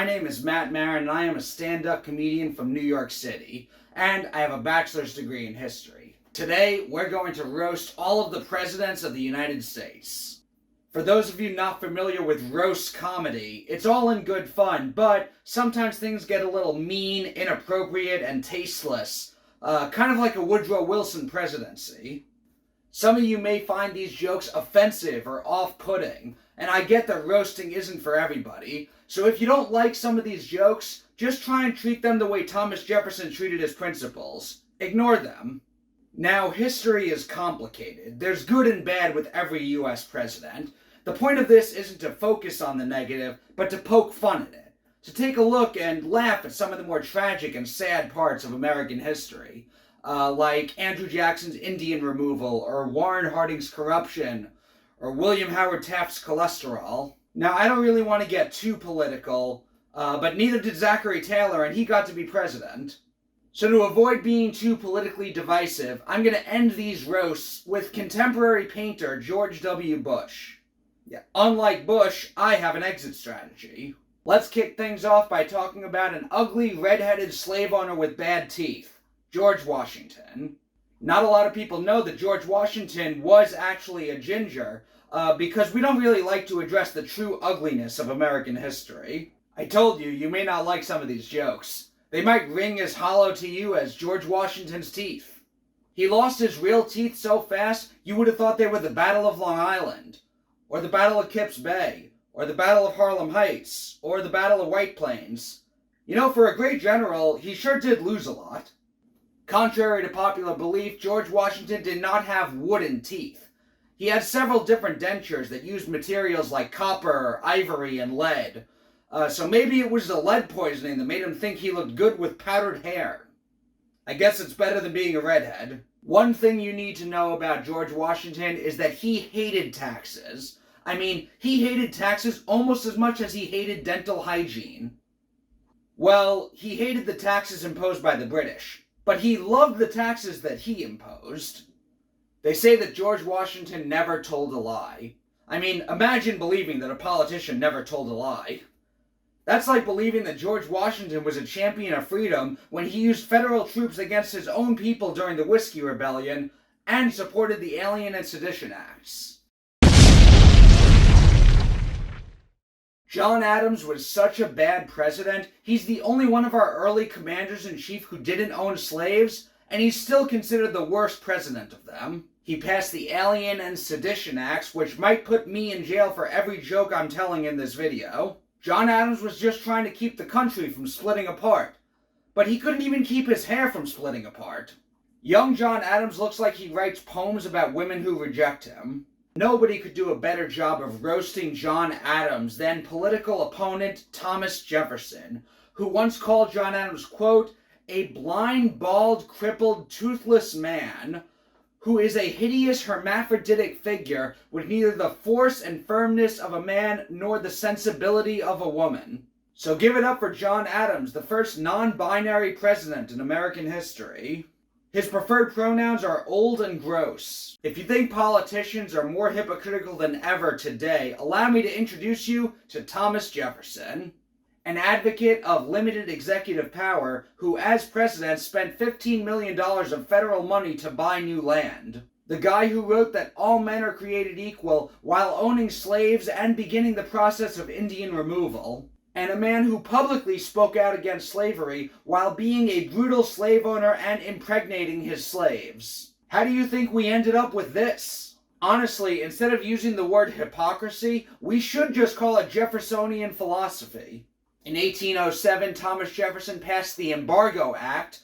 name is Maran, and I am a stand-up comedian from New York City, and I have a bachelor's degree in history. Today, we're going to roast all of the presidents of the United States. For those of you not familiar with roast comedy, it's all in good fun, but sometimes things get a little mean, inappropriate, and tasteless, kind of like a Woodrow Wilson presidency. Some of you may find these jokes offensive or off-putting, and I get that roasting isn't for everybody, so if you don't like some of these jokes, just try and treat them the way Thomas Jefferson treated his principals. Ignore them. Now, history is complicated. There's good and bad with every U.S. president. The point of this isn't to focus on the negative, but to poke fun at it. To take a look and laugh at some of the more tragic and sad parts of American history. Like Andrew Jackson's Indian removal, or Warren Harding's corruption, or William Howard Taft's cholesterol. Now, I don't really want to get too political, but neither did Zachary Taylor, and he got to be president. So to avoid being too politically divisive, I'm going to end these roasts with contemporary painter George W. Bush. Yeah, unlike Bush, I have an exit strategy. Let's kick things off by talking about an ugly, red-headed slave owner with bad teeth. George Washington. Not a lot of people know that George Washington was actually a ginger, because we don't really like to address the true ugliness of American history. I told you, you may not like some of these jokes. They might ring as hollow to you as George Washington's teeth. He lost his real teeth so fast, you would have thought they were the Battle of Long Island, or the Battle of Kips Bay, or the Battle of Harlem Heights, or the Battle of White Plains. You know, for a great general, he sure did lose a lot. Contrary to popular belief, George Washington did not have wooden teeth. He had several different dentures that used materials like copper, ivory, and lead. So maybe it was the lead poisoning that made him think he looked good with powdered hair. I guess it's better than being a redhead. One thing you need to know about George Washington is that he hated taxes. I mean, he hated taxes almost as much as he hated dental hygiene. Well, he hated the taxes imposed by the British, but he loved the taxes that he imposed. They say that George Washington never told a lie. I mean, imagine believing that a politician never told a lie. That's like believing that George Washington was a champion of freedom when he used federal troops against his own people during the Whiskey Rebellion and supported the Alien and Sedition Acts. John Adams was such a bad president, he's the only one of our early commanders-in-chief who didn't own slaves, and he's still considered the worst president of them. He passed the Alien and Sedition Acts, which might put me in jail for every joke I'm telling in this video. John Adams was just trying to keep the country from splitting apart, but he couldn't even keep his hair from splitting apart. Young John Adams looks like he writes poems about women who reject him. Nobody could do a better job of roasting John Adams than political opponent Thomas Jefferson, who once called John Adams, quote, a blind, bald, crippled, toothless man who is a hideous hermaphroditic figure with neither the force and firmness of a man nor the sensibility of a woman. So give it up for John Adams, the first non-binary president in American history. His preferred pronouns are old and gross. If you think politicians are more hypocritical than ever today, allow me to introduce you to Thomas Jefferson, an advocate of limited executive power who, as president, spent $15 million of federal money to buy new land. The guy who wrote that all men are created equal while owning slaves and beginning the process of Indian removal. And a man who publicly spoke out against slavery while being a brutal slave owner and impregnating his slaves. How do you think we ended up with this? Honestly, instead of using the word hypocrisy, we should just call it Jeffersonian philosophy. In 1807, Thomas Jefferson passed the Embargo Act.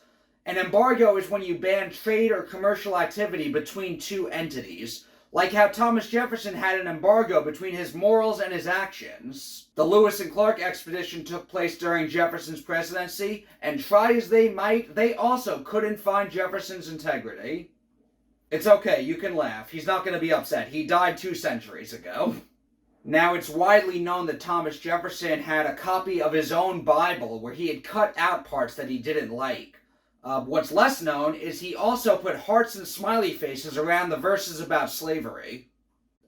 An embargo is when you ban trade or commercial activity between two entities, like how Thomas Jefferson had an embargo between his morals and his actions. The Lewis and Clark expedition took place during Jefferson's presidency, and try as they might, they also couldn't find Jefferson's integrity. It's okay, you can laugh. He's not going to be upset. He died 2 centuries ago. Now, it's widely known that Thomas Jefferson had a copy of his own Bible where he had cut out parts that he didn't like. What's less known is he also put hearts and smiley faces around the verses about slavery.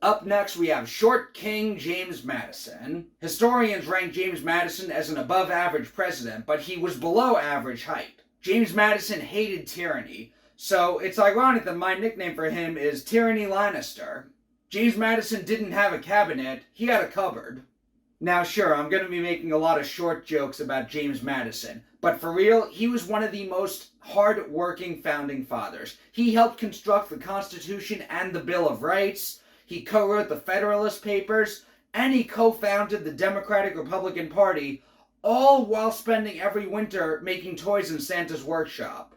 Up next, we have Short King James Madison. Historians rank James Madison as an above-average president, but he was below average height. James Madison hated tyranny, so it's ironic that my nickname for him is Tyranny Lannister. James Madison didn't have a cabinet, he had a cupboard. Now sure, I'm going to be making a lot of short jokes about James Madison, but for real, he was one of the most hard-working founding fathers. He helped construct the Constitution and the Bill of Rights, he co-wrote the Federalist Papers, and he co-founded the Democratic-Republican Party, all while spending every winter making toys in Santa's workshop.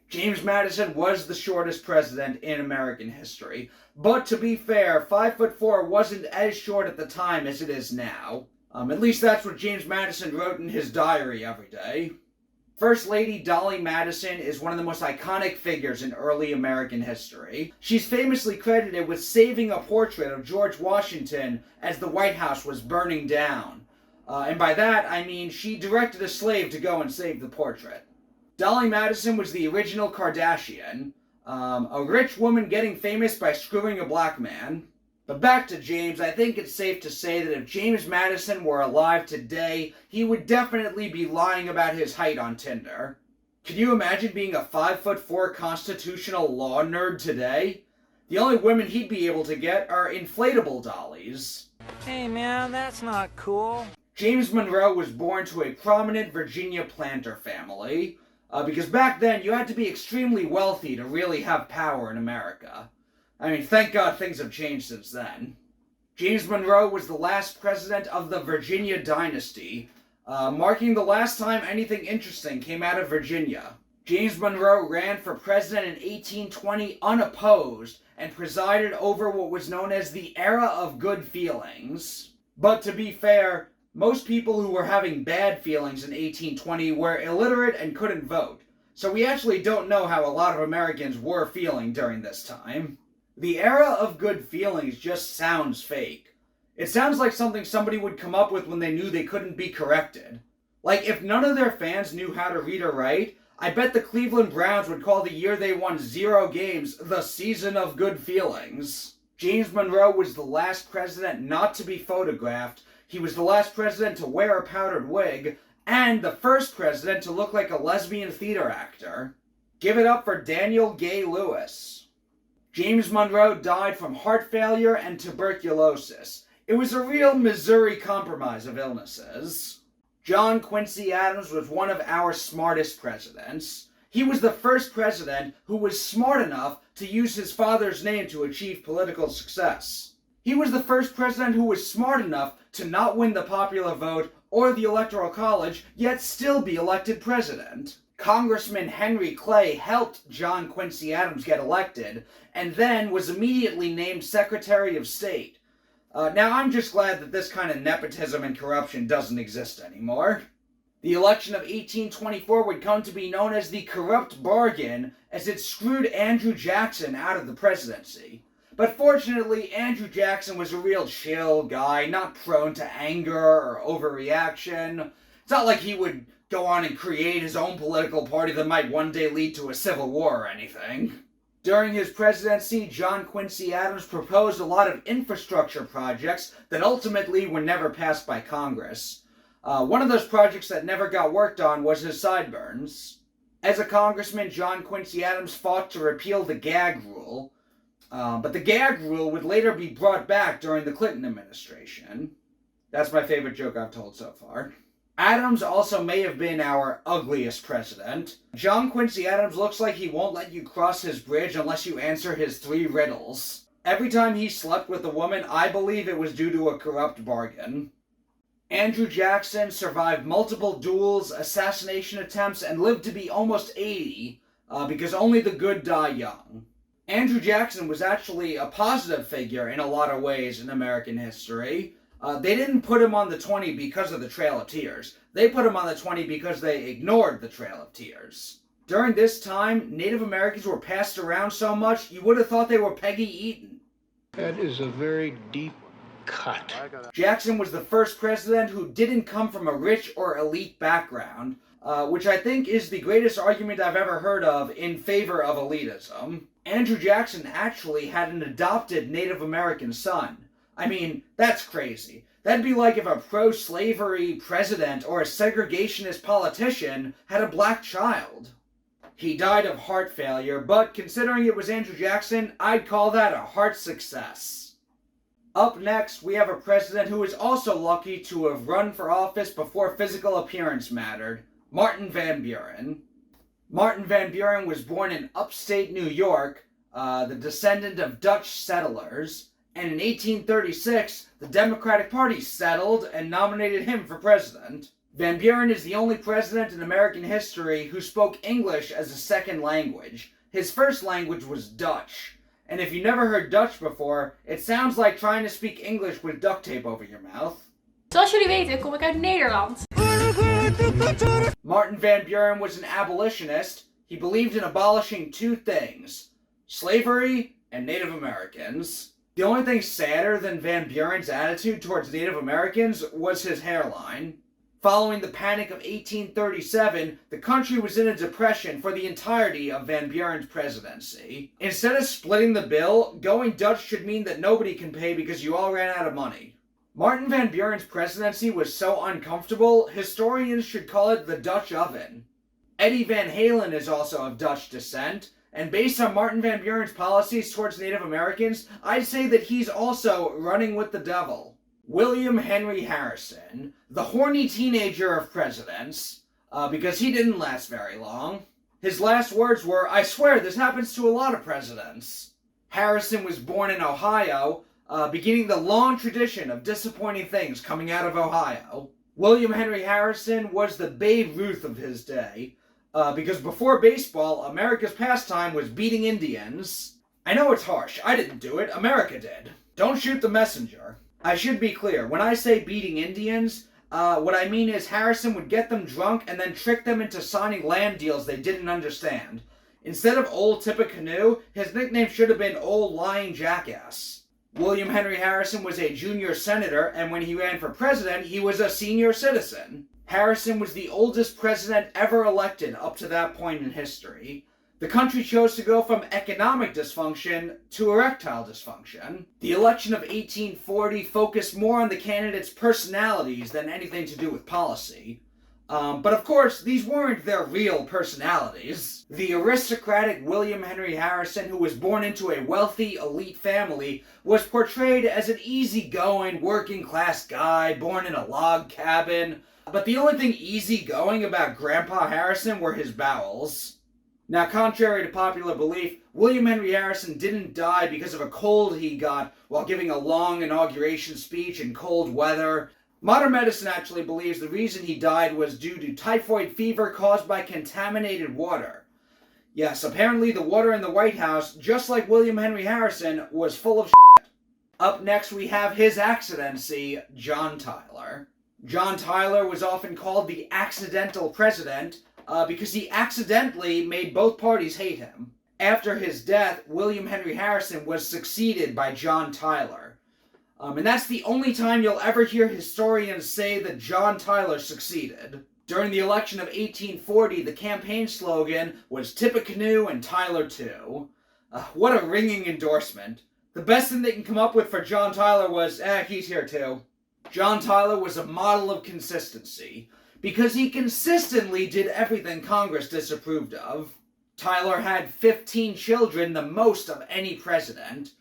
James Madison was the shortest president in American history, but to be fair, 5'4" wasn't as short at the time as it is now. At least that's what James Madison wrote in his diary every day. First Lady Dolly Madison is one of the most iconic figures in early American history. She's famously credited with saving a portrait of George Washington as the White House was burning down. And by that, I mean she directed a slave to go and save the portrait. Dolly Madison was the original Kardashian, a rich woman getting famous by screwing a black man. But back to James, I think it's safe to say that if James Madison were alive today, he would definitely be lying about his height on Tinder. Can you imagine being a 5'4" constitutional law nerd today? The only women he'd be able to get are inflatable dollies. Hey man, that's not cool. James Monroe was born to a prominent Virginia planter family, because back then you had to be extremely wealthy to really have power in America. I mean, thank God things have changed since then. James Monroe was the last president of the Virginia dynasty, marking the last time anything interesting came out of Virginia. James Monroe ran for president in 1820 unopposed and presided over what was known as the Era of Good Feelings. But to be fair, most people who were having bad feelings in 1820 were illiterate and couldn't vote, so we actually don't know how a lot of Americans were feeling during this time. The Era of Good Feelings just sounds fake. It sounds like something somebody would come up with when they knew they couldn't be corrected. Like, if none of their fans knew how to read or write, I bet the Cleveland Browns would call the year they won 0 games the Season of Good Feelings. James Monroe was the last president not to be photographed, he was the last president to wear a powdered wig, and the first president to look like a lesbian theater actor. Give it up for Daniel Gay Lewis. James Monroe died from heart failure and tuberculosis. It was a real Missouri Compromise of illnesses. John Quincy Adams was one of our smartest presidents. He was the first president who was smart enough to use his father's name to achieve political success. He was the first president who was smart enough to not win the popular vote or the Electoral College, yet still be elected president. Congressman Henry Clay helped John Quincy Adams get elected, and then was immediately named Secretary of State. Now, I'm just glad that this kind of nepotism and corruption doesn't exist anymore. The election of 1824 would come to be known as the corrupt bargain, as it screwed Andrew Jackson out of the presidency. But fortunately, Andrew Jackson was a real chill guy, not prone to anger or overreaction. It's not like he would go on and create his own political party that might one day lead to a civil war or anything. During his presidency, John Quincy Adams proposed a lot of infrastructure projects that ultimately were never passed by Congress. One of those projects that never got worked on was his sideburns. As a congressman, John Quincy Adams fought to repeal the gag rule, but the gag rule would later be brought back during the Clinton administration. That's my favorite joke I've told so far. Adams also may have been our ugliest president. John Quincy Adams looks like he won't let you cross his bridge unless you answer his 3 riddles. Every time he slept with a woman, I believe it was due to a corrupt bargain. Andrew Jackson survived multiple duels, assassination attempts, and lived to be almost 80, because only the good die young. Andrew Jackson was actually a positive figure in a lot of ways in American history. They didn't put him on the 20 because of the Trail of Tears. They put him on the 20 because they ignored the Trail of Tears. During this time, Native Americans were passed around so much, you would have thought they were Peggy Eaton. That is a very deep cut. Jackson was the first president who didn't come from a rich or elite background. which I think is the greatest argument I've ever heard of in favor of elitism. Andrew Jackson actually had an adopted Native American son. I mean, that's crazy. That'd be like if a pro-slavery president or a segregationist politician had a black child. He died of heart failure, but considering it was Andrew Jackson, I'd call that a heart success. Up next, we have a president who is also lucky to have run for office before physical appearance mattered, Martin Van Buren. Martin Van Buren was born in upstate New York, the descendant of Dutch settlers, and in 1836, the Democratic Party settled and nominated him for president. Van Buren is the only president in American history who spoke English as a second language. His first language was Dutch. And if you never heard Dutch before, it sounds like trying to speak English with duct tape over your mouth. Zoals jullie weten kom ik uit Nederland. Martin Van Buren was an abolitionist. He believed in abolishing two things: slavery and Native Americans. The only thing sadder than Van Buren's attitude towards Native Americans was his hairline. Following the Panic of 1837, the country was in a depression for the entirety of Van Buren's presidency. Instead of splitting the bill, going Dutch should mean that nobody can pay because you all ran out of money. Martin Van Buren's presidency was so uncomfortable, historians should call it the Dutch oven. Eddie Van Halen is also of Dutch descent, and based on Martin Van Buren's policies towards Native Americans, I'd say that he's also running with the devil. William Henry Harrison, the horny teenager of presidents, because he didn't last very long. His last words were, "I swear this happens to a lot of presidents." Harrison was born in Ohio, beginning the long tradition of disappointing things coming out of Ohio. William Henry Harrison was the Babe Ruth of his day, because before baseball, America's pastime was beating Indians. I know it's harsh, I didn't do it, America did. Don't shoot the messenger. I should be clear, when I say beating Indians, what I mean is Harrison would get them drunk and then trick them into signing land deals they didn't understand. Instead of Old Tippecanoe, his nickname should have been Old Lying Jackass. William Henry Harrison was a junior senator, and when he ran for president, he was a senior citizen. Harrison was the oldest president ever elected up to that point in history. The country chose to go from economic dysfunction to erectile dysfunction. The election of 1840 focused more on the candidates' personalities than anything to do with policy. But of course, these weren't their real personalities. The aristocratic William Henry Harrison, who was born into a wealthy, elite family, was portrayed as an easygoing, working-class guy born in a log cabin. But the only thing easygoing about Grandpa Harrison were his bowels. Now, contrary to popular belief, William Henry Harrison didn't die because of a cold he got while giving a long inauguration speech in cold weather. Modern medicine actually believes the reason he died was due to typhoid fever caused by contaminated water. Yes, apparently the water in the White House, just like William Henry Harrison, was full of shit. Up next we have His Excellency, John Tyler. John Tyler was often called the accidental president, because he accidentally made both parties hate him. After his death, William Henry Harrison was succeeded by John Tyler. And that's the only time you'll ever hear historians say that John Tyler succeeded. During the election of 1840, the campaign slogan was Tippecanoe and Tyler too. What a ringing endorsement. The best thing they can come up with for John Tyler was, he's here too. John Tyler was a model of consistency, because he consistently did everything Congress disapproved of. Tyler had 15 children, the most of any president.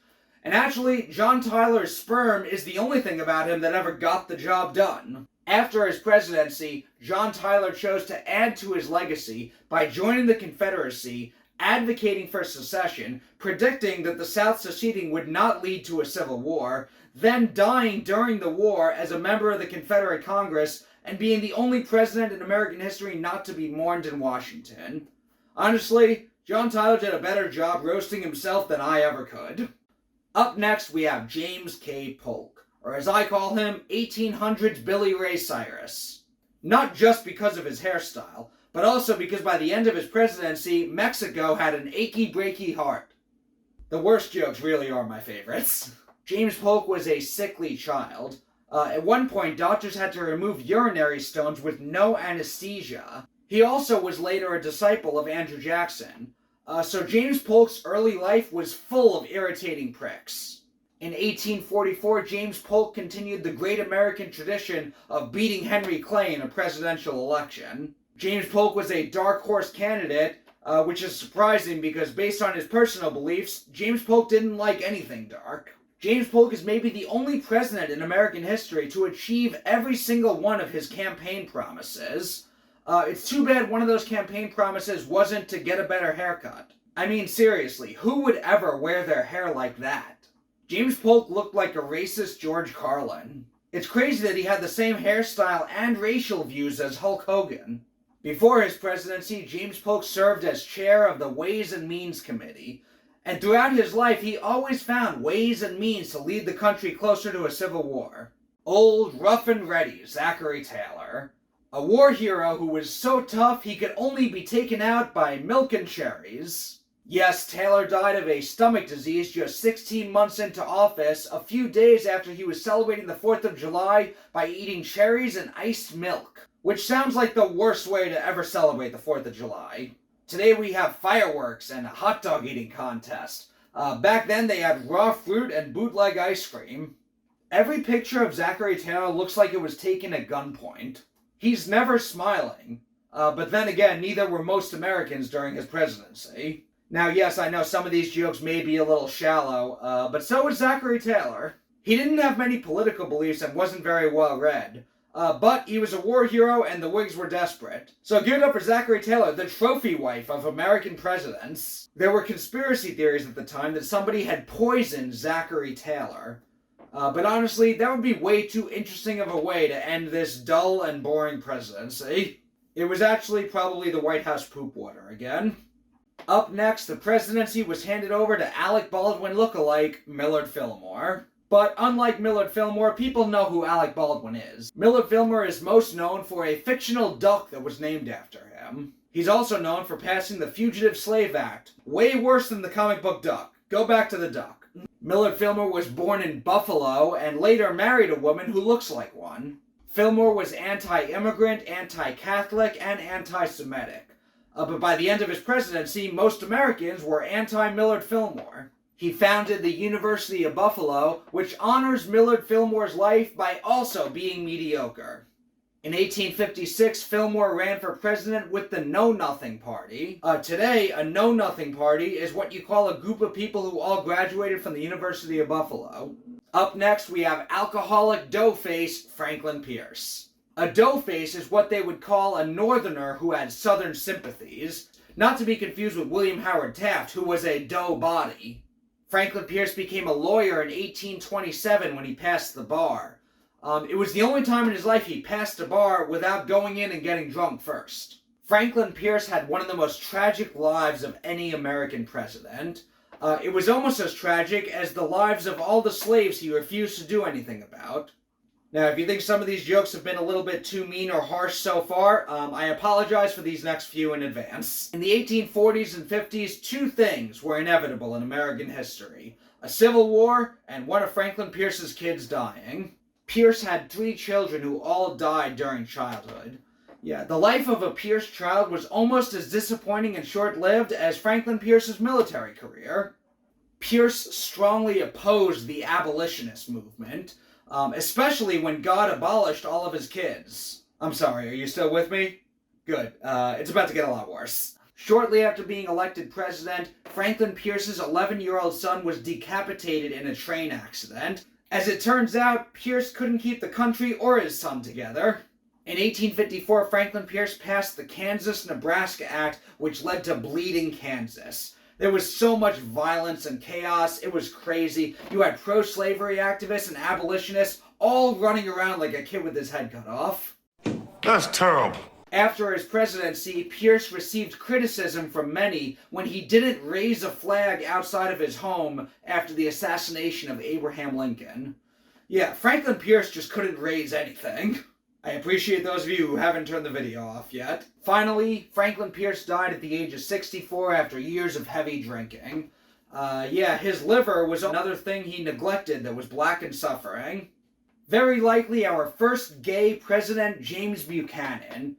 And actually, John Tyler's sperm is the only thing about him that ever got the job done. After his presidency, John Tyler chose to add to his legacy by joining the Confederacy, advocating for secession, predicting that the South seceding would not lead to a civil war, then dying during the war as a member of the Confederate Congress, and being the only president in American history not to be mourned in Washington. Honestly, John Tyler did a better job roasting himself than I ever could. Up next, we have James K. Polk, or as I call him, 1800s Billy Ray Cyrus. Not just because of his hairstyle, but also because by the end of his presidency, Mexico had an achy breaky heart. The worst jokes really are my favorites. James Polk was a sickly child. At one point, doctors had to remove urinary stones with no anesthesia. He also was later a disciple of Andrew Jackson. So James Polk's early life was full of irritating pricks. In 1844, James Polk continued the great American tradition of beating Henry Clay in a presidential election. James Polk was a dark horse candidate, which is surprising because based on his personal beliefs, James Polk didn't like anything dark. James Polk is maybe the only president in American history to achieve every single one of his campaign promises. It's too bad one of those campaign promises wasn't to get a better haircut. I mean, seriously, who would ever wear their hair like that? James Polk looked like a racist George Carlin. It's crazy that he had the same hairstyle and racial views as Hulk Hogan. Before his presidency, James Polk served as chair of the Ways and Means Committee, and throughout his life he always found ways and means to lead the country closer to a civil war. Old, rough and ready Zachary Taylor. A war hero who was so tough he could only be taken out by milk and cherries. Yes, Taylor died of a stomach disease just 16 months into office, a few days after he was celebrating the 4th of July by eating cherries and iced milk. Which sounds like the worst way to ever celebrate the 4th of July. Today we have fireworks and a hot dog eating contest. Back then they had raw fruit and bootleg ice cream. Every picture of Zachary Taylor looks like it was taken at gunpoint. He's never smiling. But then again, neither were most Americans during his presidency. Now yes, I know some of these jokes may be a little shallow, but so was Zachary Taylor. He didn't have many political beliefs and wasn't very well read. But he was a war hero and the Whigs were desperate. So give it up for Zachary Taylor, the trophy wife of American presidents. There were conspiracy theories at the time that somebody had poisoned Zachary Taylor. But honestly, that would be way too interesting of a way to end this dull and boring presidency. It was actually probably the White House poop water again. Up next, the presidency was handed over to Alec Baldwin lookalike Millard Fillmore. But unlike Millard Fillmore, people know who Alec Baldwin is. Millard Fillmore is most known for a fictional duck that was named after him. He's also known for passing the Fugitive Slave Act. Way worse than the comic book duck. Go back to the duck. Millard Fillmore was born in Buffalo and later married a woman who looks like one. Fillmore was anti-immigrant, anti-Catholic, and anti-Semitic. But by the end of his presidency, most Americans were anti-Millard Fillmore. He founded the University of Buffalo, which honors Millard Fillmore's life by also being mediocre. In 1856, Fillmore ran for president with the Know-Nothing Party. Today, a Know-Nothing Party is what you call a group of people who all graduated from the University of Buffalo. Up next, we have alcoholic dough-face Franklin Pierce. A dough-face is what they would call a northerner who had southern sympathies, not to be confused with William Howard Taft, who was a dough body. Franklin Pierce became a lawyer in 1827 when he passed the bar. It was the only time in his life he passed a bar without going in and getting drunk first. Franklin Pierce had one of the most tragic lives of any American president. It was almost as tragic as the lives of all the slaves he refused to do anything about. Now, if you think some of these jokes have been a little bit too mean or harsh so far, I apologize for these next few in advance. In the 1840s and 50s, two things were inevitable in American history. A civil war, and one of Franklin Pierce's kids dying. Pierce had 3 children who all died during childhood. Yeah, the life of a Pierce child was almost as disappointing and short-lived as Franklin Pierce's military career. Pierce strongly opposed the abolitionist movement, especially when God abolished all of his kids. I'm sorry, are you still with me? Good. It's about to get a lot worse. Shortly after being elected president, Franklin Pierce's 11-year-old son was decapitated in a train accident. As it turns out, Pierce couldn't keep the country or his son together. In 1854, Franklin Pierce passed the Kansas-Nebraska Act, which led to Bleeding Kansas. There was so much violence and chaos, it was crazy. You had pro-slavery activists and abolitionists all running around like a kid with his head cut off. That's terrible. After his presidency, Pierce received criticism from many when he didn't raise a flag outside of his home after the assassination of Abraham Lincoln. Yeah, Franklin Pierce just couldn't raise anything. I appreciate those of you who haven't turned the video off yet. Finally, Franklin Pierce died at the age of 64 after years of heavy drinking. His liver was another thing he neglected that was black and suffering. Very likely our first gay president, James Buchanan.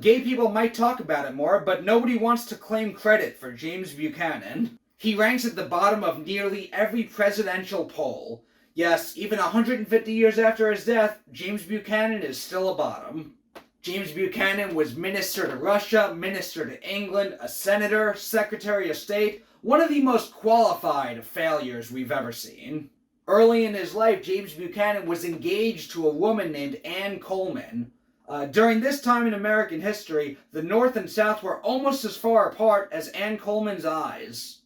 Gay people might talk about it more, but nobody wants to claim credit for James Buchanan. He ranks at the bottom of nearly every presidential poll. Yes, even 150 years after his death, James Buchanan is still a bottom. James Buchanan was minister to Russia, minister to England, a senator, secretary of state, one of the most qualified failures we've ever seen. Early in his life, James Buchanan was engaged to a woman named Anne Coleman. During this time in American history, the North and South were almost as far apart as Anne Coleman's eyes.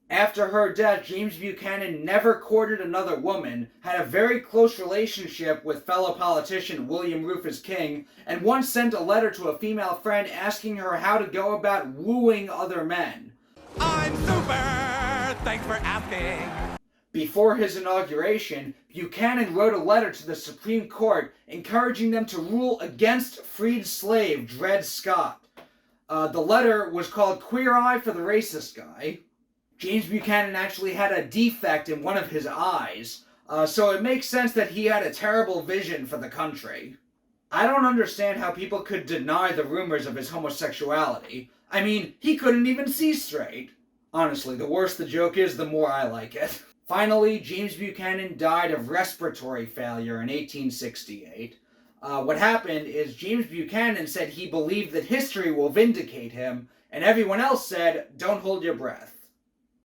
After her death, James Buchanan never courted another woman, had a very close relationship with fellow politician William Rufus King, and once sent a letter to a female friend asking her how to go about wooing other men. I'm super! Thanks for asking! Before his inauguration, Buchanan wrote a letter to the Supreme Court encouraging them to rule against freed slave Dred Scott. The letter was called Queer Eye for the Racist Guy. James Buchanan actually had a defect in one of his eyes, so it makes sense that he had a terrible vision for the country. I don't understand how people could deny the rumors of his homosexuality. I mean, he couldn't even see straight. Honestly, the worse the joke is, the more I like it. Finally, James Buchanan died of respiratory failure in 1868. What happened is James Buchanan said he believed that history will vindicate him, and everyone else said, don't hold your breath.